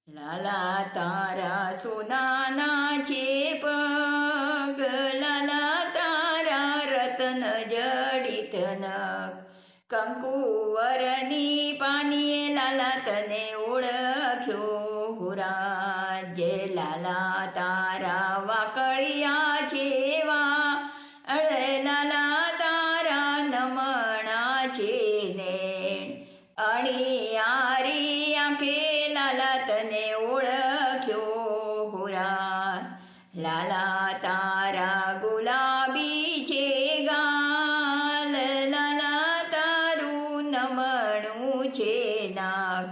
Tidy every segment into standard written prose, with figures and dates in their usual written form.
लाला तारा सोनाना चे पग, लाला तारा रतन जडित नख, कंकुवरनी पाणी लाला तने ओळख्यो हुरा. जे लाला तारा वाकळिया जेवा, लाला तारा नमणाचे नेण, आणि आरी आंखे लाला तने ओळख्यो हुरा. लाला तारा गुलाबीचे गाल, लाला तारू नमणूचे नाक,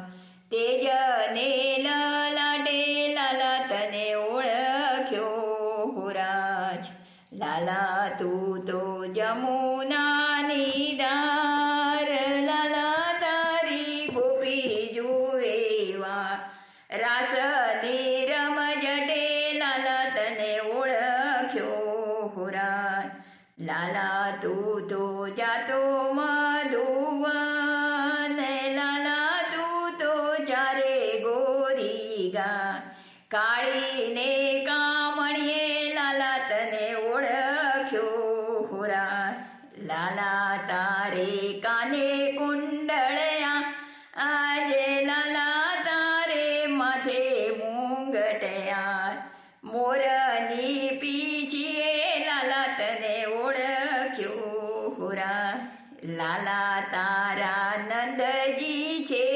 तेजने ललाटे लाला तने ओळख्यो हुराज. लाला तू तो जमुना निदार, लाला तारी गोपी जुएवा, रास निरम जटे लाला तने ओळख्यो हुरा. लाला तू तो जातो मधुवन, लाला तू तो चारे गोरी गा, काळीने कामणिये लाला तने ओळख्यो हुरा. लाला तारे काने कुंडळया, आजे लाला तारे माथे मुंगटया, मोरनी पिचिये लाला तने ओळख्यो हुरा. लाला तारा नंदजीचे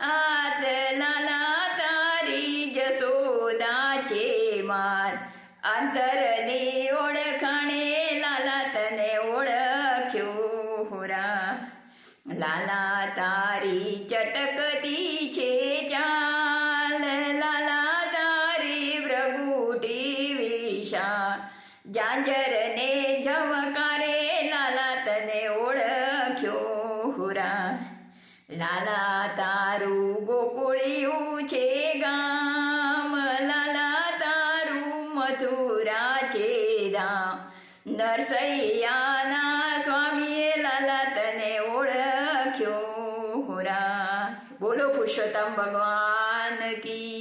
आत, लाला तारी जसोदाचे मात, अंतरने ओळखणे लाला तने ओळख्यो हुरा. लाला तारी चटकतीचे चाल, लाला तारी भ्रगुटी विशा, जांजरने झवकारे लाला तने ओळख्यो हुरा. लाला तारू गोकुळीऊचे गाम, लाला तारू मथुराचे धाम, नरसैयाना स्वामी लाला तने ओळख्यो हुरा. बोलो पुरुषोत्तम भगवान की